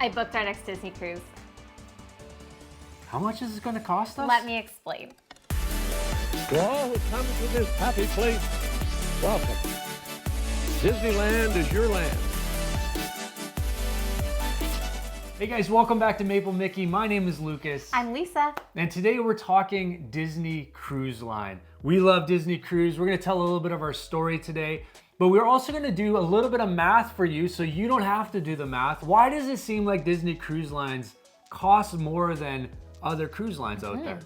I booked our next Disney cruise. How much is this going to cost us? Let me explain. To all who come to this happy place, welcome. Disneyland is your land. Hey guys, welcome back to Maple Mickey. My name is Lucas. I'm Lisa. And today we're talking Disney Cruise Line. We love Disney Cruise. We're going to tell a little bit of our story today, but we're also going to do a little bit of math for you so you don't have to do the math. Why does it seem like Disney Cruise Lines cost more than other cruise lines out there?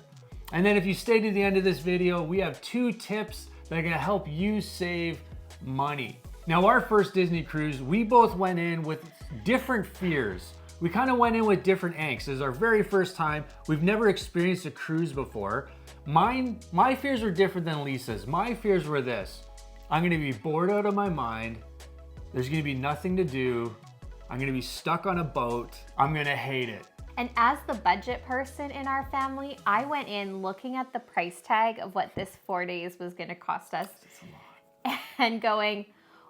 And then if you stay to the end of this video, we have 2 tips that are going to help you save money. Now, our first Disney cruise, we both went in with different fears. We kind of went in with different angst. This is our very first time. We've never experienced a cruise before. My fears were different than Lisa's. My fears were this: I'm gonna be bored out of my mind. There's gonna be nothing to do. I'm gonna be stuck on a boat. I'm gonna hate it. And as the budget person in our family, I went in looking at the price tag of what this 4 days was gonna cost us and going,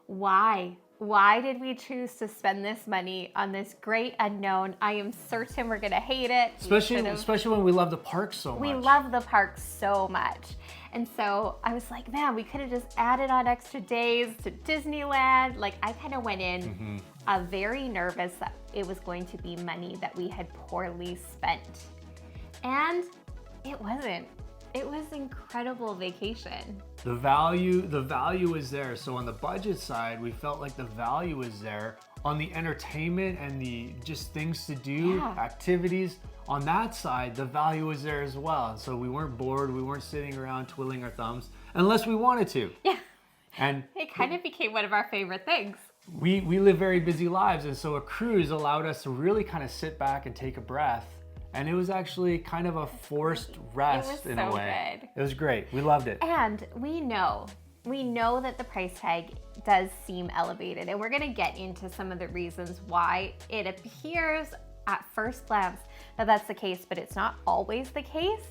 why? Why did we choose to spend this money on this great unknown? I am certain we're gonna hate it. Especially when we love the park so much. We love the park so much. And so I was like, man, we could have just added on extra days to Disneyland. Like, I kind of went in very nervous that it was going to be money that we had poorly spent. And it wasn't. It was incredible vacation. The value is there. So on the budget side, we felt like the value is there. On the entertainment and the just things to do, activities, on that side, the value is there as well. So we weren't bored, we weren't sitting around twiddling our thumbs, unless we wanted to. Yeah. And it kind of became one of our favorite things. We live very busy lives, and so a cruise allowed us to really kind of sit back and take a breath. And it was actually kind of a forced rest in a way. Good. It was great. We loved it. And we know that the price tag does seem elevated, and we're gonna get into some of the reasons why it appears at first glance that that's the case, but it's not always the case.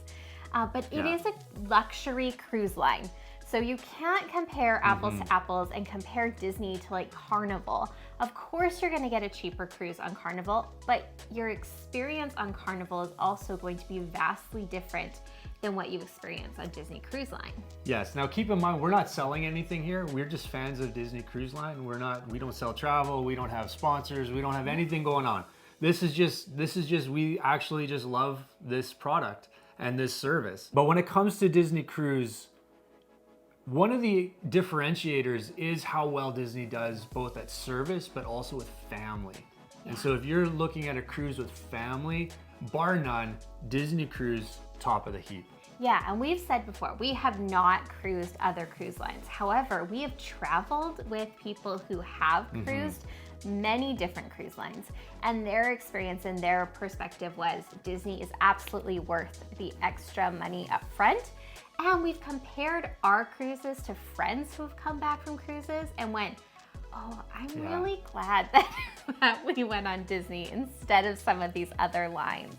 But it is a luxury cruise line. So you can't compare apples to apples and compare Disney to like Carnival. Of course you're gonna get a cheaper cruise on Carnival, but your experience on Carnival is also going to be vastly different than what you experience on Disney Cruise Line. Yes, now keep in mind, we're not selling anything here. We're just fans of Disney Cruise Line. We don't sell travel, we don't have sponsors, we don't have anything going on. This is just, we actually just love this product and this service. But when it comes to Disney Cruise, one of the differentiators is how well Disney does both at service, but also with family. And so if you're looking at a cruise with family, bar none, Disney Cruise, top of the heap. Yeah, and we've said before, we have not cruised other cruise lines. However, we have traveled with people who have cruised many different cruise lines, and their experience and their perspective was Disney is absolutely worth the extra money up front. And we've compared our cruises to friends who have come back from cruises and went, oh, I'm really glad that we went on Disney instead of some of these other lines.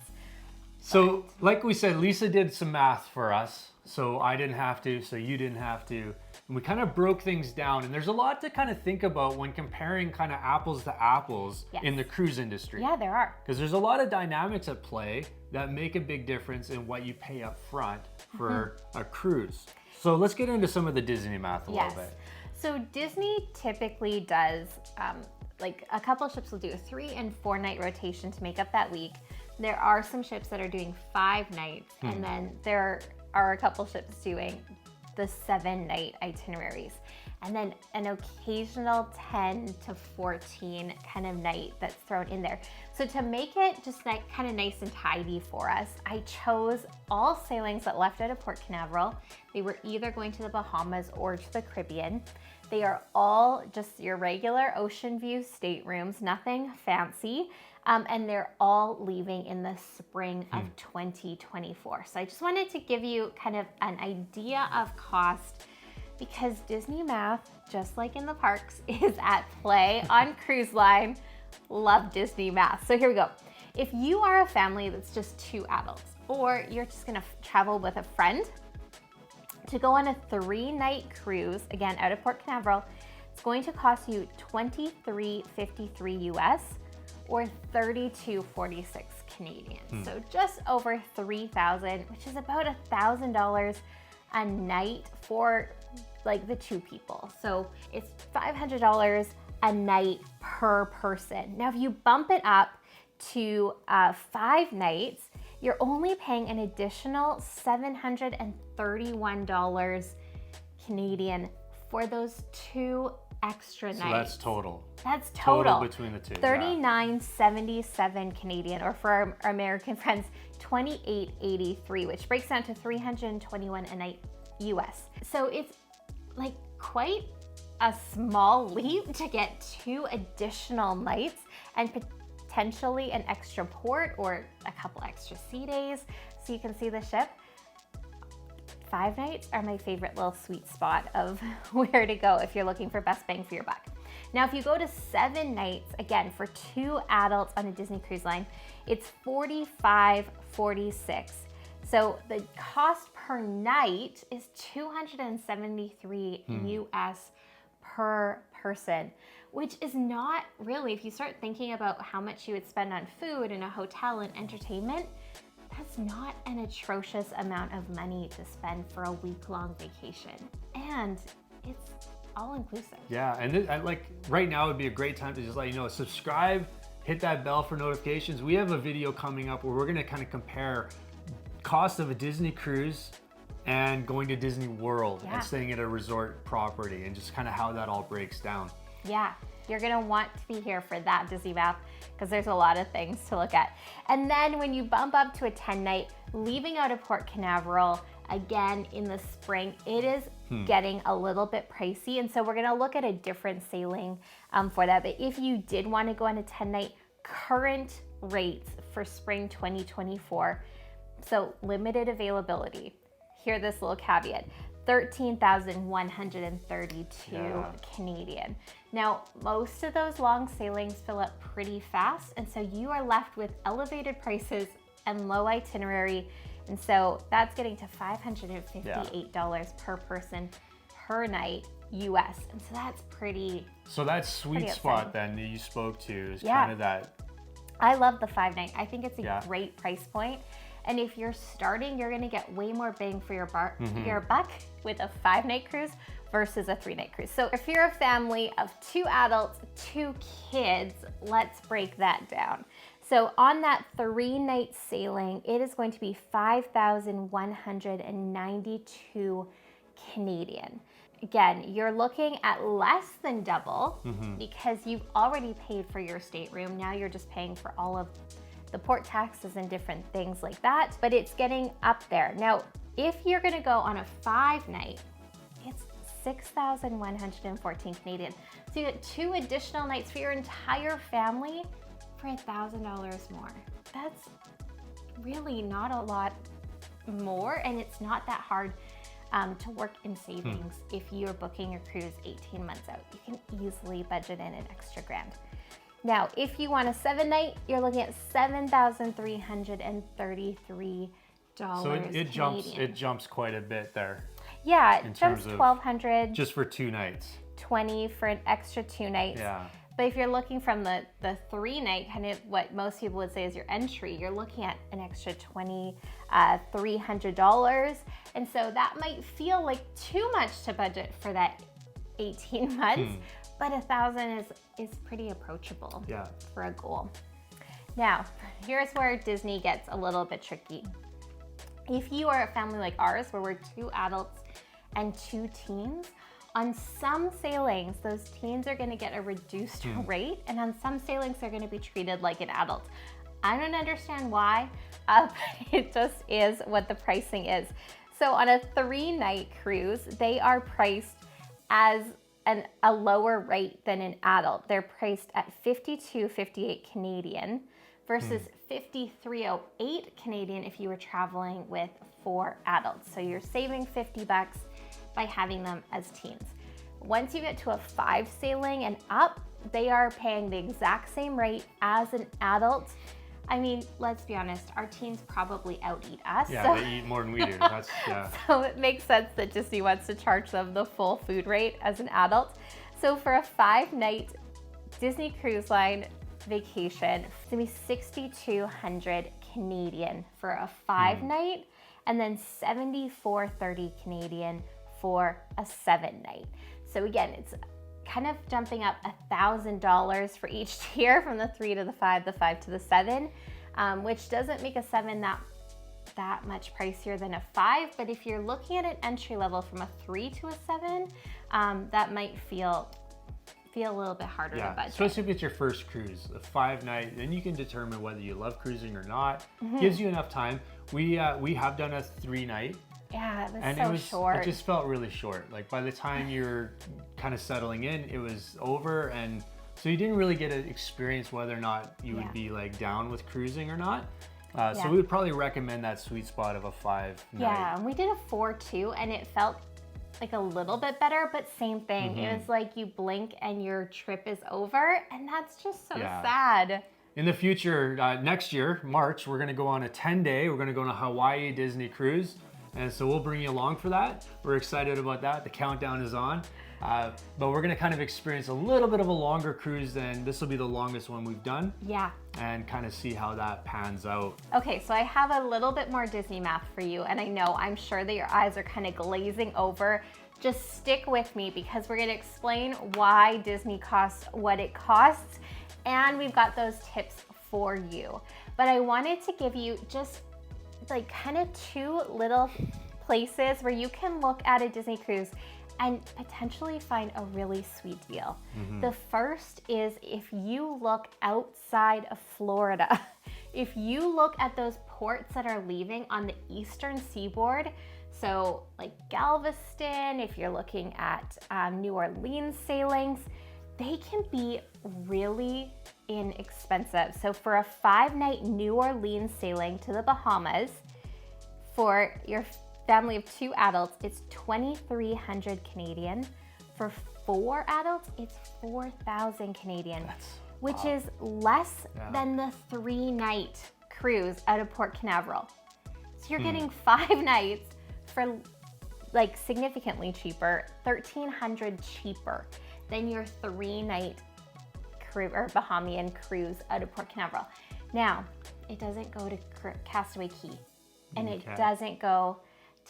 So like we said, Lisa did some math for us. So I didn't have to, so you didn't have to. And we kind of broke things down, and there's a lot to kind of think about when comparing kind of apples to apples in the cruise industry. Yeah, there are. Because there's a lot of dynamics at play that make a big difference in what you pay up front for a cruise. So let's get into some of the Disney math a little bit. So Disney typically does, like a couple ships will do a 3 and 4 night rotation to make up that week. There are some ships that are doing 5 nights, and then there are a couple ships doing the 7-night itineraries, and then an occasional 10 to 14 kind of night that's thrown in there. So to make it just like kind of nice and tidy for us, I chose all sailings that left out of Port Canaveral. They were either going to the Bahamas or to the Caribbean. They are all just your regular ocean view staterooms, nothing fancy. And they're all leaving in the spring of 2024. So I just wanted to give you kind of an idea of cost, because Disney math, just like in the parks, is at play on cruise line. Love Disney math. So here we go. If you are a family that's just 2 adults, or you're just gonna travel with a friend, to go on a 3-night cruise, again, out of Port Canaveral, it's going to cost you $23.53 US, or $32.46 Canadian. So just over $3,000, which is about $1,000 a night for like the two people. So it's $500 a night per person. Now, if you bump it up to 5 nights, you're only paying an additional $731 Canadian for those 2 extra nights. So that's total. That's total. Between the two. $39.77 Canadian, or for our American friends, $28.83, which breaks down to $321 a night US. So it's like quite a small leap to get 2 additional nights and potentially an extra port or a couple extra sea days so you can see the ship. 5 nights are my favorite little sweet spot of where to go if you're looking for best bang for your buck. Now, if you go to 7 nights, again, for 2 adults on a Disney Cruise Line, it's $45.46. So the cost per night is $273 US per person, which is not really, if you start thinking about how much you would spend on food and a hotel and entertainment, that's not an atrocious amount of money to spend for a week-long vacation. And it's all inclusive. Yeah, and like right now would be a great time to just let you know, subscribe, hit that bell for notifications. We have a video coming up where we're gonna kind of compare cost of a Disney cruise and going to Disney World and staying at a resort property, and just kind of how that all breaks down. Yeah, you're gonna want to be here for that Disney map because there's a lot of things to look at. And then when you bump up to a 10-night, leaving out of Port Canaveral, again in the spring, it is getting a little bit pricey. And so we're gonna look at a different sailing for that. But if you did wanna go on a 10-night, current rates for spring 2024, so limited availability, hear this little caveat, 13,132 Canadian. Now, most of those long sailings fill up pretty fast, and so you are left with elevated prices and low itinerary, and so that's getting to $558 per person per night US, and so that's pretty. So that sweet spot then that you spoke to is kind of that. I love the 5-night. I think it's a great price point. And if you're starting, you're gonna get way more bang for your buck with a 5-night cruise versus a 3-night cruise. So if you're a family of 2 adults, 2 kids, let's break that down. So on that 3-night sailing, it is going to be 5,192 Canadian. Again, you're looking at less than double because you've already paid for your stateroom. Now you're just paying for all of the port taxes and different things like that, but it's getting up there. Now, if you're gonna go on a 5-night, it's 6,114 Canadian. So you get 2 additional nights for your entire family for $1,000 more. That's really not a lot more, and it's not that hard to work in savings. If you're booking your cruise 18 months out, you can easily budget in an extra grand. Now, if you want a 7-night, you're looking at $7,333. So it jumps quite a bit there. Yeah, it jumps $1,200. Just for 2 nights. $20 for an extra 2 nights. Yeah. But if you're looking from the 3-night, kind of what most people would say is your entry, you're looking at an extra $2,300. And so that might feel like too much to budget for that 18 months. But $1,000 is pretty approachable for a goal. Now, here's where Disney gets a little bit tricky. If you are a family like ours, where we're 2 adults and 2 teens, on some sailings, those teens are gonna get a reduced rate, and on some sailings, they're gonna be treated like an adult. I don't understand why, but it just is what the pricing is. So on a 3-night cruise, they are priced as a lower rate than an adult. They're priced at $52.58 Canadian versus $53.08 Canadian if you were traveling with 4 adults. So you're saving $50 by having them as teens. Once you get to a 5 sailing and up, they are paying the exact same rate as an adult. I mean, let's be honest, our teens probably out-eat us. Yeah, they eat more than we do. That's, So it makes sense that Disney wants to charge them the full food rate as an adult. So for a 5-night Disney Cruise Line, vacation. It's gonna be 6,200 Canadian for a 5-night, and then 7,430 Canadian for a 7-night. So again, it's kind of jumping up $1,000 for each tier, from the 3 to the 5 to the 7, which doesn't make a 7 that much pricier than a 5. But if you're looking at an entry level from a 3 to a 7, that might feel a little bit harder to budget. Especially if it's your first cruise, a 5-night, then you can determine whether you love cruising or not. Gives you enough time. We have done a 3-night. Yeah, it was and so it short. It just felt really short. Like by the time you're kind of settling in, it was over, and so you didn't really get to experience whether or not you would be like down with cruising or not. So we would probably recommend that sweet spot of a 5-night. Yeah, and we did a 4 too, and it felt like a little bit better, but same thing. It was like you blink and your trip is over, and that's just so sad. In the future, next year, March, we're gonna go on a 10-day, we're gonna go on a Hawaii Disney cruise. And so we'll bring you along for that. We're excited about that. The countdown is on. But we're gonna kind of experience a little bit of a longer cruise than, this will be the longest one we've done. Yeah. And kind of see how that pans out. Okay, so I have a little bit more Disney math for you. And I know, I'm sure that your eyes are kind of glazing over. Just stick with me, because we're gonna explain why Disney costs what it costs. And we've got those tips for you. But I wanted to give you just like kind of 2 little places where you can look at a Disney cruise and potentially find a really sweet deal. The first is if you look outside of Florida. If you look at those ports that are leaving on the eastern seaboard, so like Galveston, if you're looking at New Orleans sailings, they can be really inexpensive. So for a 5-night New Orleans sailing to the Bahamas, for your family of 2 adults, it's 2,300 Canadian. For 4 adults, it's 4,000 Canadian, which is less than the 3-night cruise out of Port Canaveral. So you're getting 5 nights for like significantly cheaper, 1,300 cheaper than your 3-night cruise or Bahamian cruise out of Port Canaveral. Now, it doesn't go to Castaway Cay, and it doesn't go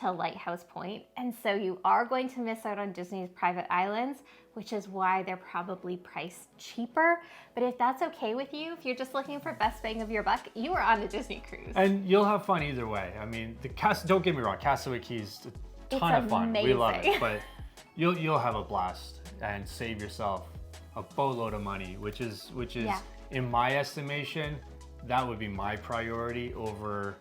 to Lighthouse Point, and so you are going to miss out on Disney's private islands, which is why they're probably priced cheaper. But if that's okay with you, if you're just looking for best bang of your buck, you are on a Disney cruise. And you'll have fun either way. I mean, don't get me wrong, Castaway Cay is a ton of fun. We love it, but you'll have a blast and save yourself a boatload of money, which is in my estimation, that would be my priority over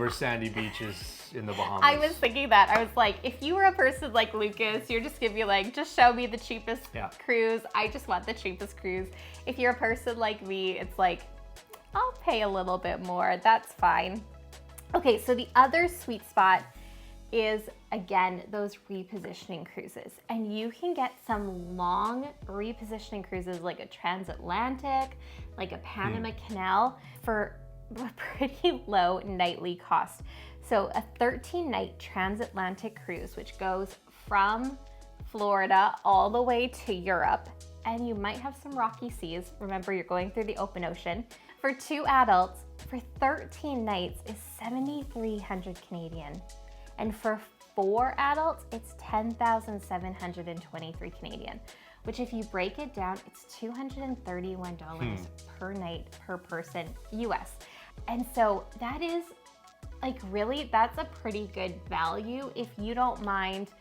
sandy beaches in the Bahamas. I was thinking that. I was like, if you were a person like Lucas, you're just gonna be like, just show me the cheapest cruise. I just want the cheapest cruise. If you're a person like me, it's like, I'll pay a little bit more. That's fine. Okay, so the other sweet spot is, again, those repositioning cruises. And you can get some long repositioning cruises like a transatlantic, like a Panama Canal, for a pretty low nightly cost. So a 13-night transatlantic cruise, which goes from Florida all the way to Europe, and you might have some rocky seas. Remember, you're going through the open ocean. For 2 adults, for 13 nights is 7,300 Canadian. And for 4 adults, it's 10,723 Canadian, which if you break it down, it's $231 per night per person US. And so that is like, really, that's a pretty good value if you don't mind,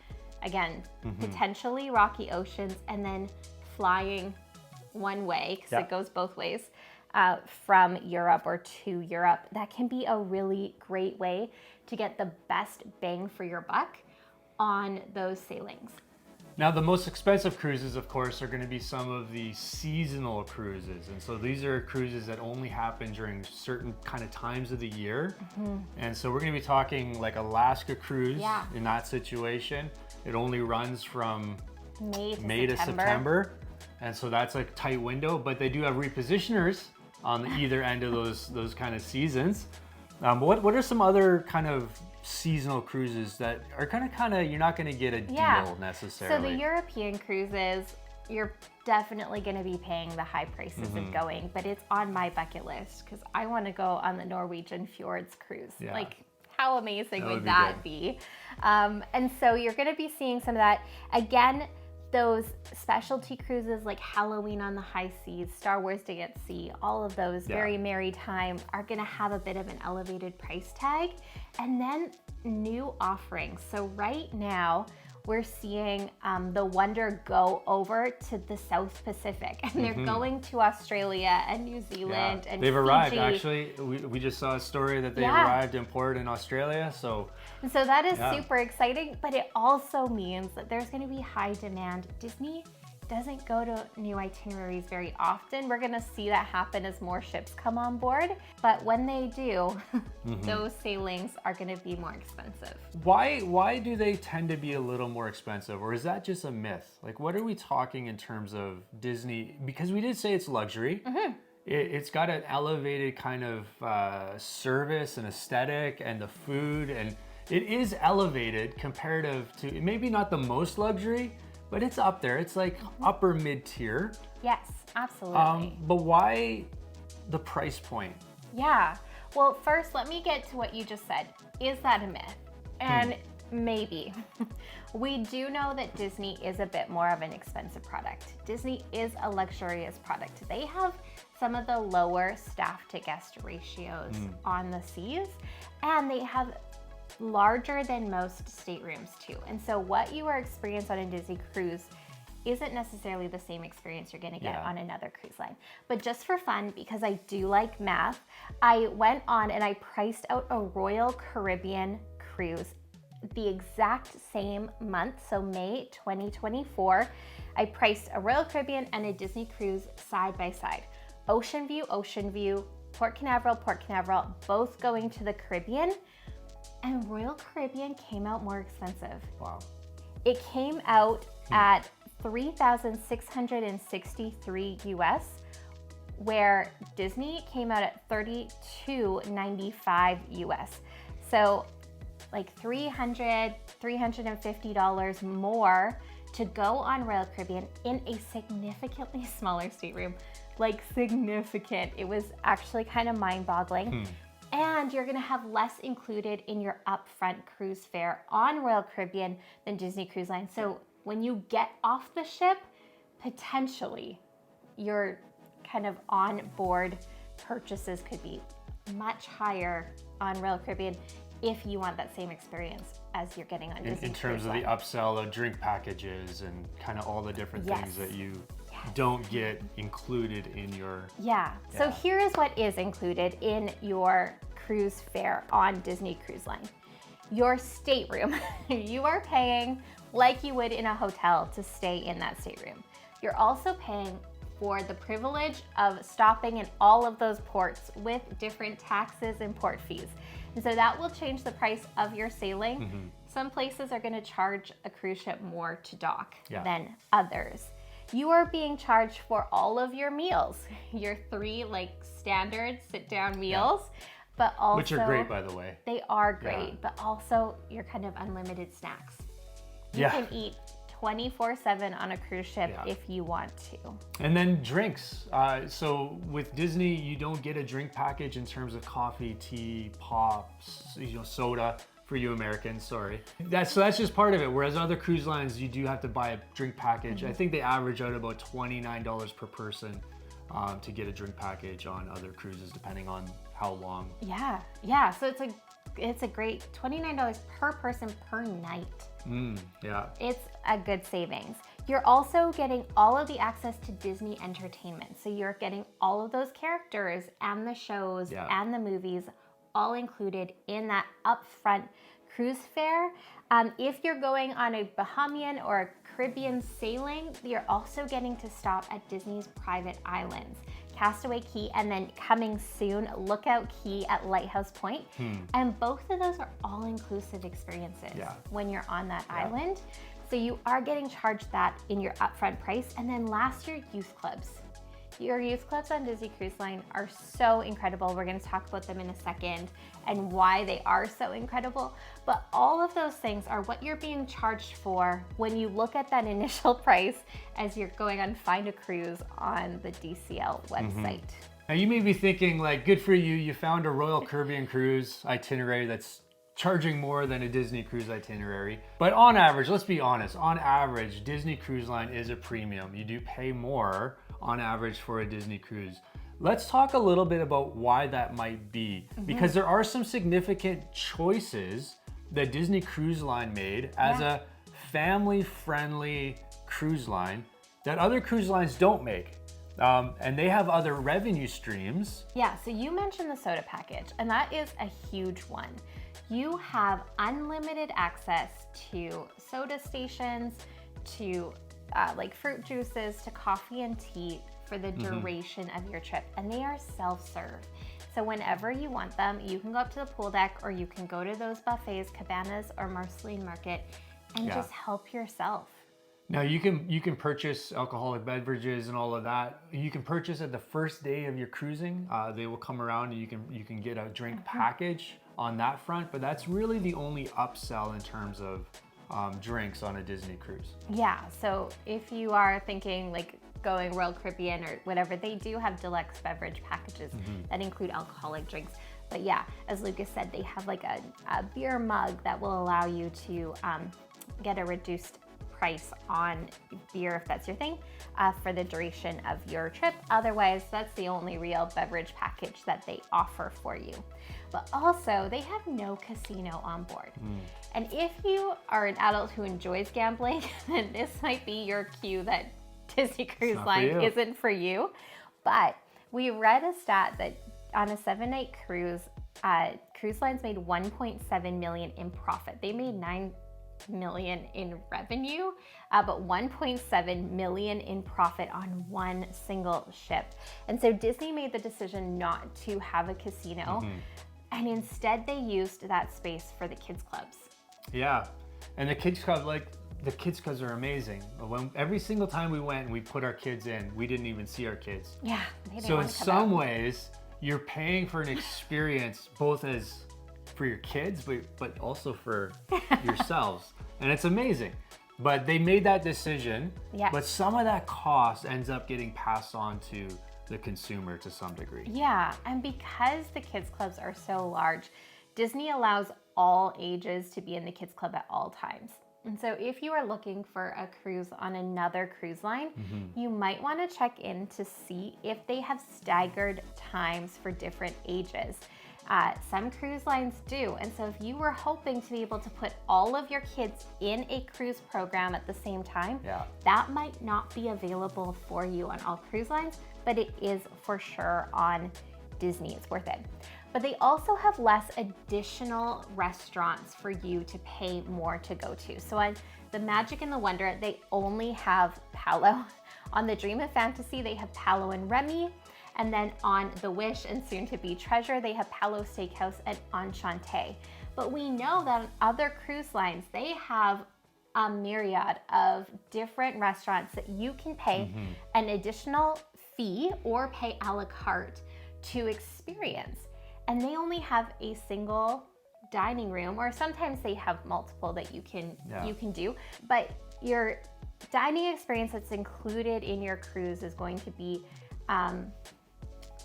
again, potentially rocky oceans and then flying one way, because it goes both ways, from Europe or to Europe. That can be a really great way to get the best bang for your buck on those sailings. Now, the most expensive cruises, of course, are going to be some of the seasonal cruises. And so these are cruises that only happen during certain kind of times of the year. And so we're going to be talking like Alaska cruise in that situation. It only runs from May to September. And so that's a tight window, but they do have repositioners on either end of those kind of seasons. What are some other kind of seasonal cruises that are kind of you're not going to get a deal necessarily? So the European cruises, you're definitely going to be paying the high prices of going, but it's on my bucket list because I want to go on the Norwegian Fjords cruise. Yeah. Like, how amazing That would would be that good. be? And so you're going to be seeing some of that. Again, those specialty cruises like Halloween on the High Seas, Star Wars Day at Sea, all of those, Yeah. Very Maritime, are going to have a bit of an elevated price tag. And then new offerings. So right now, we're seeing the Wonder go over to the South Pacific, and they're going to Australia and New Zealand and They've arrived, Fiji. actually. We just saw a story that they Yeah. arrived in port in Australia, so And so that is Yeah. super exciting, but it also means that there's going to be high demand. Disney doesn't go to new itineraries very often. We're going to see that happen as more ships come on board, but when they do, those sailings are going to be more expensive. why do they tend to be a little more expensive, or is that just a myth? Like, what are we talking in terms of Disney? Because we did say it's luxury. It's got an elevated kind of service and aesthetic, and the food, and it is elevated comparative to, maybe not the most luxury, but it's up there. It's like upper mid-tier. Yes, absolutely. But why the price point? Yeah. Well, first, let me get to what you just said. Is that a myth? And maybe. We do know that Disney is a bit more of an expensive product. Disney is a luxurious product. They have some of the lower staff to guest ratios on the seas, and they have larger than most staterooms too. And so what you are experiencing on a Disney cruise isn't necessarily the same experience you're gonna get Yeah. on another cruise line. But just for fun, because I do like math, I went on and I priced out a Royal Caribbean cruise the exact same month, so May 2024. I priced a Royal Caribbean and a Disney cruise side by side. Ocean View, Port Canaveral, both going to the Caribbean. And Royal Caribbean came out more expensive. Wow. It came out at $3,663 US, where Disney came out at $3,295 US. So like $350 more to go on Royal Caribbean in a significantly smaller stateroom. Like significant. It was actually kind of mind-boggling. And you're gonna have less included in your upfront cruise fare on Royal Caribbean than Disney Cruise Line. So when you get off the ship, potentially your kind of on-board purchases could be much higher on Royal Caribbean if you want that same experience as you're getting on Disney In terms Cruise of the Line. upsell of drink packages and kind of all the different Yes. things that you don't get included in your... Yeah. So Yeah. here is what is included in your cruise fare on Disney Cruise Line. Your stateroom. You are paying like you would in a hotel to stay in that stateroom. You're also paying for the privilege of stopping in all of those ports with different taxes and port fees. And so that will change the price of your sailing. Some places are going to charge a cruise ship more to dock Yeah. than others. You are being charged for all of your meals, your 3 like standard sit-down meals, but also Which are great, by the way. they are great, Yeah. but also your kind of unlimited snacks. You Yeah. can eat 24/7 on a cruise ship Yeah. if you want to. And then drinks. So with Disney, you don't get a drink package in terms of coffee, tea, pops, soda for you Americans. Sorry. That's just part of it. Whereas other cruise lines, you do have to buy a drink package. I think they average out about $29 per person to get a drink package on other cruises, depending on how long. Yeah. So it's a great $29 per person per night. Yeah. It's a good savings. You're also getting all of the access to Disney entertainment. So you're getting all of those characters and the shows Yeah. and the movies all included in that upfront cruise fare. If you're going on a Bahamian or a Caribbean sailing, you're also getting to stop at Disney's private islands, Castaway Cay, and then coming soon, Lookout Cay at Lighthouse Point. And both of those are all-inclusive experiences Yeah. when you're on that island. So you are getting charged that in your upfront price. And then last year, youth clubs. your youth clubs on Disney Cruise Line are so incredible. We're going to talk about them in a second and why they are so incredible. But all of those things are what you're being charged for when you look at that initial price as you're going on Find a Cruise on the DCL website. Now you may be thinking like, good for you, you found a Royal Caribbean cruise itinerary that's charging more than a Disney cruise itinerary. But on average, let's be honest, on average, Disney Cruise Line is a premium. You do pay more on average for a Disney cruise. Let's talk a little bit about why that might be, because there are some significant choices that Disney Cruise Line made as a family-friendly cruise line that other cruise lines don't make. And they have other revenue streams. Yeah, so you mentioned the soda package, and that is a huge one. You have unlimited access to soda stations, to like fruit juices, to coffee and tea for the duration of your trip, and they are self-serve. So whenever you want them, you can go up to the pool deck, or you can go to those buffets, Cabanas or Marceline Market, and just help yourself. Now you can purchase alcoholic beverages and all of that. You can purchase at the first day of your cruising. They will come around and you can get a drink package on that front, but that's really the only upsell in terms of drinks on a Disney cruise. Yeah, so if you are thinking like going Royal Caribbean or whatever, they do have deluxe beverage packages that include alcoholic drinks. But yeah, as Lucas said, they have like a beer mug that will allow you to get a reduced price on beer if that's your thing for the duration of your trip. Otherwise, that's the only real beverage package that they offer for you. But also, they have no casino on board. And if you are an adult who enjoys gambling, then this might be your cue that Disney Cruise Line isn't for you. But we read a stat that on a 7-night cruise, cruise lines made 1.7 million in profit. They made 9 million in revenue, but 1.7 million in profit on one single ship. And so Disney made the decision not to have a casino, and instead they used that space for the kids clubs. Yeah, and the kids club, like the kids clubs are amazing. Every single time we went and we put our kids in, we didn't even see our kids. Yeah, they didn't so want in to come some out. ways, you're paying for an experience both as for your kids, but also for yourselves. And it's amazing. But they made that decision, but some of that cost ends up getting passed on to the consumer to some degree. Yeah, and because the kids clubs are so large, Disney allows all ages to be in the kids club at all times. And so if you are looking for a cruise on another cruise line, you might want to check in to see if they have staggered times for different ages. Some cruise lines do. And so if you were hoping to be able to put all of your kids in a cruise program at the same time, that might not be available for you on all cruise lines, but it is for sure on Disney. It's worth it. But they also have less additional restaurants for you to pay more to go to. So on the Magic and the Wonder, they only have Palo. On the Dream of Fantasy, they have Palo and Remy. And then on the Wish and soon to be Treasure, they have Palo Steakhouse and Enchante. But we know that on other cruise lines, they have a myriad of different restaurants that you can pay an additional fee or pay a la carte to experience. And they only have a single dining room, or sometimes they have multiple that you can do. But your dining experience that's included in your cruise is going to be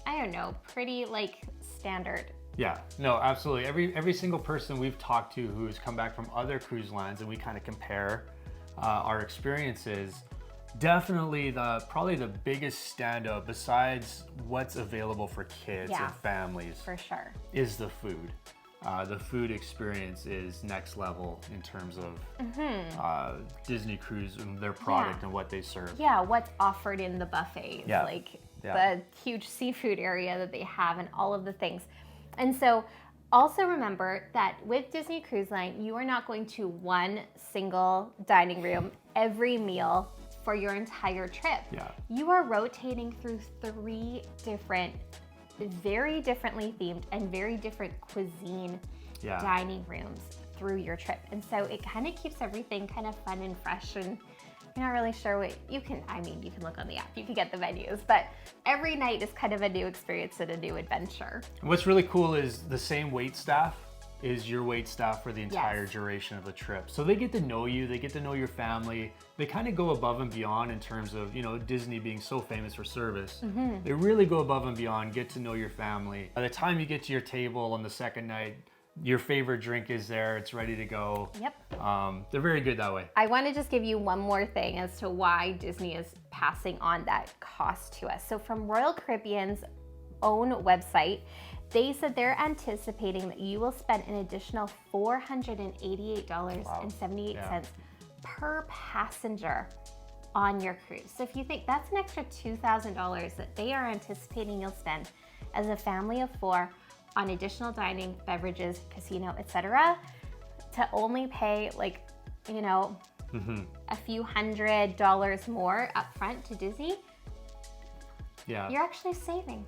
I don't know, pretty like standard. Yeah, no, absolutely. Every single person we've talked to who has come back from other cruise lines and we kind of compare our experiences, definitely probably the biggest standout besides what's available for kids and families for sure is the food. The food experience is next level in terms of Disney Cruise and their product and what they serve. Yeah, what's offered in the buffets, like the huge seafood area that they have and all of the things. And so also remember that with Disney Cruise Line, you are not going to one single dining room every meal for your entire trip. You are rotating through 3 different, very differently themed and very different cuisine dining rooms through your trip. And so it kind of keeps everything kind of fun and fresh and you're not really sure what you can, I mean, you can look on the app, you can get the menus, but every night is kind of a new experience and a new adventure. What's really cool is the same wait staff is your wait staff for the entire Yes. duration of the trip. So they get to know you, they get to know your family. They kind of go above and beyond in terms of, you know, Disney being so famous for service. They really go above and beyond, get to know your family. By the time you get to your table on the second night, your favorite drink is there, it's ready to go. Yep. They're very good that way. I want to just give you one more thing as to why Disney is passing on that cost to us. So from Royal Caribbean's own website, they said they're anticipating that you will spend an additional $488.78 Yeah. per passenger on your cruise. So if you think that's an extra $2,000 that they are anticipating you'll spend as a family of 4 on additional dining, beverages, casino, etc., to only pay like, you know, a few $100s more upfront to Disney, Yeah. you're actually saving.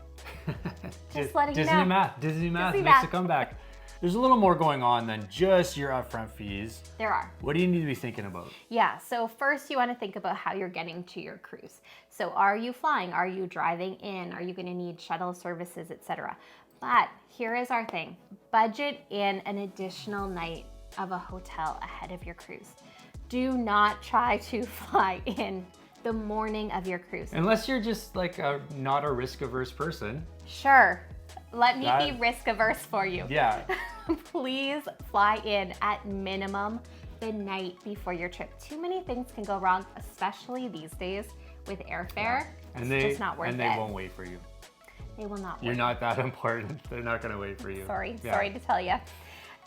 Just letting you Disney know. math. Disney math Disney makes math. a comeback. There's a little more going on than just your upfront fees. There are. What do you need to be thinking about? Yeah, so first you want to think about how you're getting to your cruise. So are you flying? Are you driving in? Are you going to need shuttle services, etc.? But here is our thing. Budget in an additional night of a hotel ahead of your cruise. Do not try to fly in the morning of your cruise. Unless you're just like not a risk-averse person. Sure, let me That- be risk averse for you. Yeah. Please fly in at minimum the night before your trip. Too many things can go wrong, especially these days with airfare. And It's they just not worth and it. they won't wait for you. They will not You're wait. not that important. They're not going to wait for you. Sorry Yeah. to tell you.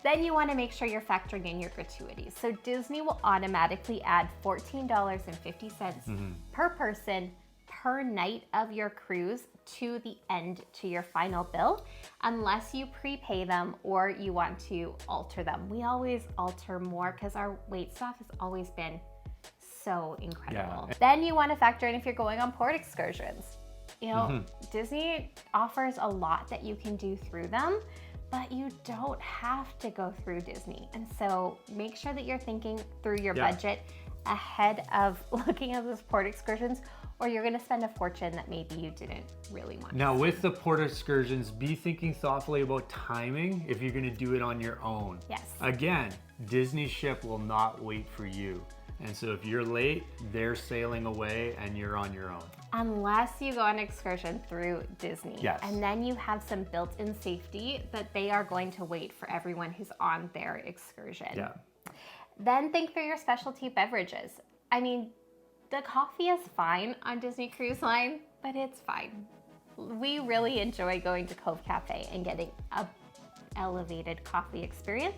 Then you want to make sure you're factoring in your gratuities. So Disney will automatically add $14.50 per person per night of your cruise to the end to your final bill, unless you prepay them or you want to alter them. We always alter more because our wait staff has always been so incredible. Yeah. Then you want to factor in if you're going on port excursions. You know, Disney offers a lot that you can do through them, but you don't have to go through Disney. And so make sure that you're thinking through your Yeah. budget ahead of looking at those port excursions, or you're gonna spend a fortune that maybe you didn't really want. Now with the port excursions, be thinking thoughtfully about timing if you're going to do it on your own. Yes. Again, Disney ship will not wait for you. And so if you're late, they're sailing away and you're on your own. Unless you go on an excursion through Disney. Yes. And then you have some built-in safety that they are going to wait for everyone who's on their excursion. Yeah. Then think through your specialty beverages. I mean, the coffee is fine on Disney Cruise Line, but it's fine. We really enjoy going to Cove Cafe and getting a elevated coffee experience.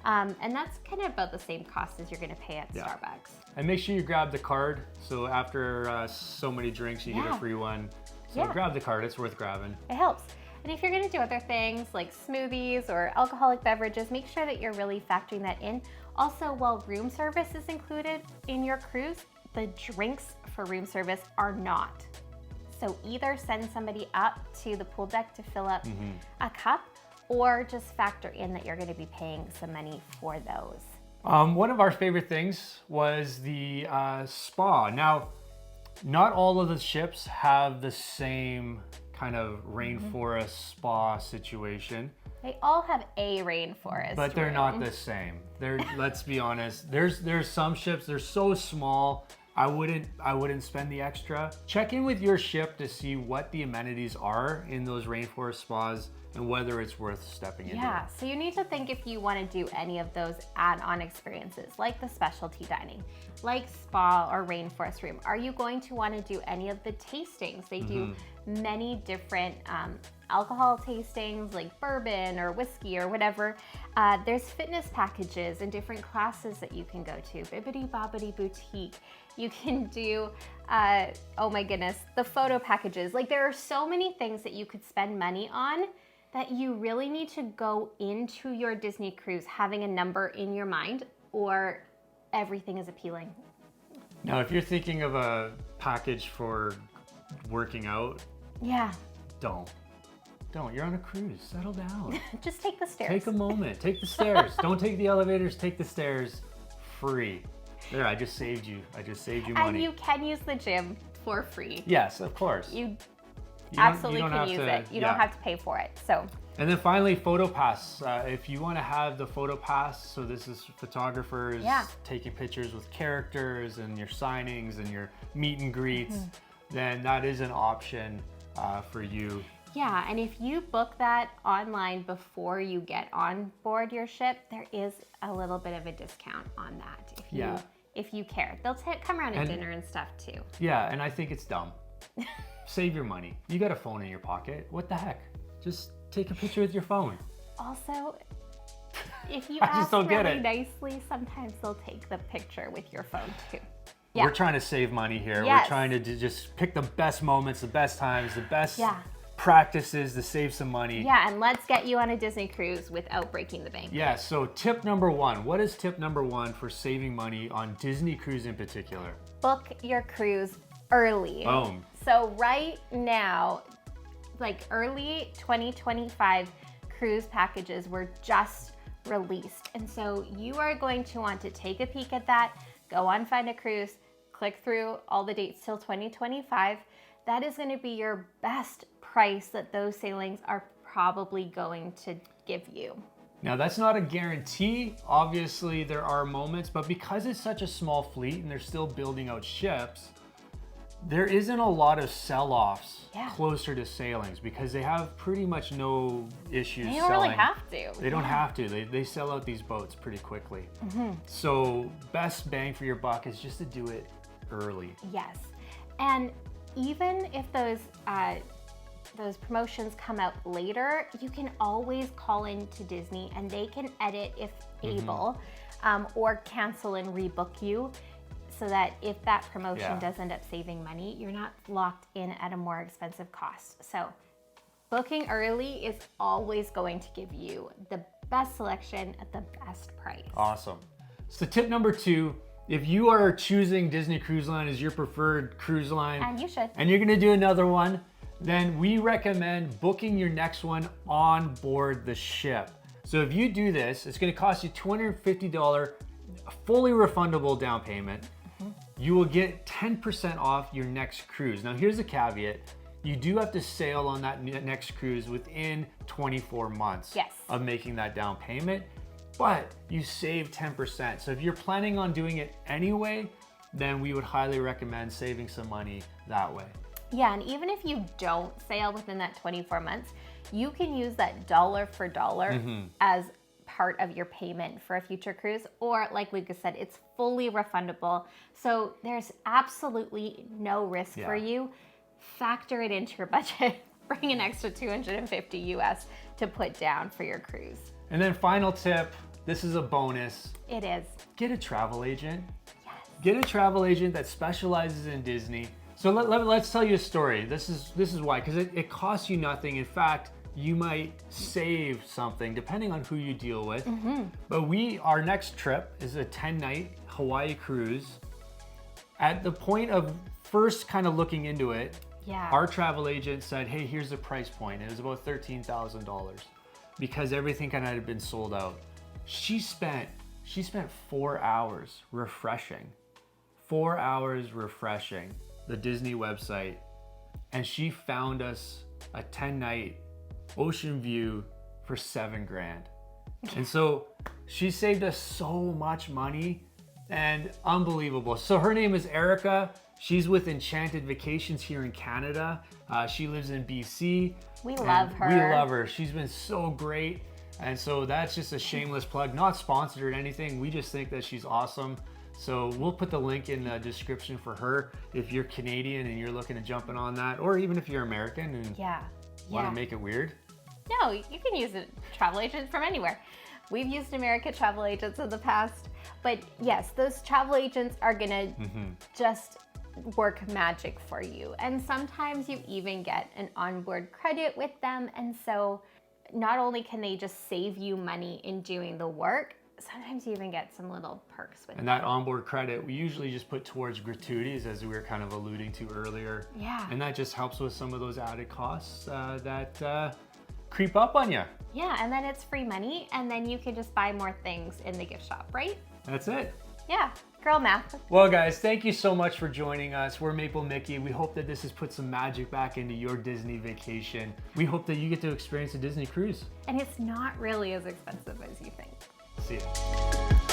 And that's kind of about the same cost as you're gonna pay at Yeah. Starbucks. And make sure you grab the card. So after so many drinks, you get Yeah. a free one. So Yeah. grab the card, it's worth grabbing. It helps. And if you're gonna do other things like smoothies or alcoholic beverages, make sure that you're really factoring that in. Also, while room service is included in your cruise, the drinks for room service are not. So either send somebody up to the pool deck to fill up a cup, or just factor in that you're gonna be paying some money for those. One of our favorite things was the spa. Now, not all of the ships have the same kind of rainforest spa situation, They all have a rainforest. but they're not room. the same. They're, let's be honest. There's some ships, they're so small. I wouldn't spend the extra. Check in with your ship to see what the amenities are in those rainforest spas and whether it's worth stepping into. Yeah, so you need to think if you want to do any of those add-on experiences, like the specialty dining, like spa or rainforest room. Are you going to want to do any of the tastings? They do many different alcohol tastings, like bourbon or whiskey or whatever. There's fitness packages and different classes that you can go to. Bibbidi Bobbidi Boutique. You can do, oh my goodness, the photo packages. Like there are so many things that you could spend money on that you really need to go into your Disney cruise having a number in your mind, or everything is appealing. Now, if you're thinking of a package for working out, Yeah, don't. You're on a cruise. Settle down. just take the stairs. Take a moment. Take the stairs. Don't take the elevators. Take the stairs. Free. There, I just saved you. I just saved you And money. you can use the gym for free. Yes, of course. You don't- absolutely don't can have use to- it. You yeah. don't have to pay for it. So And then finally, photo pass. If you want to have the photo pass, so this is photographers Yeah. taking pictures with characters and your signings and your meet and greets, Mm-hmm. then that is an option for you. yeah, and if you book that online before you get on board your ship, there is a little bit of a discount on that. Yeah. If you care, they'll come around at And- dinner and stuff too. Yeah, and I think it's dumb. Save your money. You got a phone in your pocket. What the heck? Just take a picture with your phone. Also, if you I just ask don't get really it. nicely, sometimes they'll take the picture with your phone too. We're trying to save money here. Yes. We're trying to just pick the best moments, the best times, the best Yeah. practices to save some money. Yeah, and let's get you on a Disney cruise without breaking the bank. Yeah, so tip number one. What is tip number one for saving money on Disney Cruise in particular? Book your cruise early. Boom. So right now, like early 2025 cruise packages were just released. And so you are going to want to take a peek at that, go on Find a Cruise, click through all the dates till 2025. That is going to be your best price that those sailings are probably going to give you. Now that's not a guarantee. Obviously there are moments, but because it's such a small fleet and they're still building out ships, there isn't a lot of sell-offs Yeah. closer to sailings because they have pretty much no issues You don't selling. really have to. They don't have to. They sell out these boats pretty quickly. Mm-hmm. So best bang for your buck is just to do it early. Yes, and even if those promotions come out later, you can always call in to Disney and they can edit if able, or cancel and rebook you, so that if that promotion Yeah. does end up saving money, you're not locked in at a more expensive cost. So booking early is always going to give you the best selection at the best price. Awesome. So tip number two, if you are choosing Disney Cruise Line as your preferred cruise line, And you should. and you're gonna do another one, then we recommend booking your next one on board the ship. So if you do this, it's gonna cost you $250 fully refundable down payment. You will get 10% off your next cruise. Now here's a caveat. You do have to sail on that next cruise within 24 months Yes. of making that down payment, but you save 10%. So if you're planning on doing it anyway, then we would highly recommend saving some money that way. Yeah, and even if you don't sail within that 24 months, you can use that dollar for dollar as part of your payment for a future cruise, or like Lucas said, it's fully refundable. So there's absolutely no risk for Yeah. you. Factor it into your budget. Bring an extra $250 US to put down for your cruise. And then final tip, this is a bonus. It is. Get a travel agent. Yes. Get a travel agent that specializes in Disney. So let's tell you a story. This is why, because it costs you nothing. In fact, you might save something depending on who you deal with. But our next trip is a 10-night Hawaii cruise. At the point of first kind of looking into it, Yeah. our travel agent said, hey, here's the price point. It was about $13,000 because everything kind of had been sold out. She spent 4 hours refreshing. 4 hours refreshing the Disney website, and she found us a 10-night ocean view for $7,000. And so she saved us so much money and unbelievable. So her name is Erica. She's with Enchanted Vacations here in Canada. She lives in BC. We and love her. We love her. She's been so great. And so that's just a shameless plug, not sponsored or anything. We just think that she's awesome. So we'll put the link in the description for her if you're Canadian and you're looking to jump in on that, or even if you're American and Yeah. want to make it weird. No, you can use a travel agent from anywhere. We've used American travel agents in the past, but yes, those travel agents are gonna just work magic for you. And sometimes you even get an onboard credit with them. And so not only can they just save you money in doing the work, sometimes you even get some little perks with And that onboard credit, we usually just put towards gratuities, as we were kind of alluding to earlier. Yeah. And that just helps with some of those added costs that creep up on you. Yeah, and then it's free money, and then you can just buy more things in the gift shop, right? That's it. Yeah. Girl math. Well, guys, thank you so much for joining us. We're Maple Mickey. We hope that this has put some magic back into your Disney vacation. We hope that you get to experience a Disney cruise. And it's not really as expensive as you think. See ya.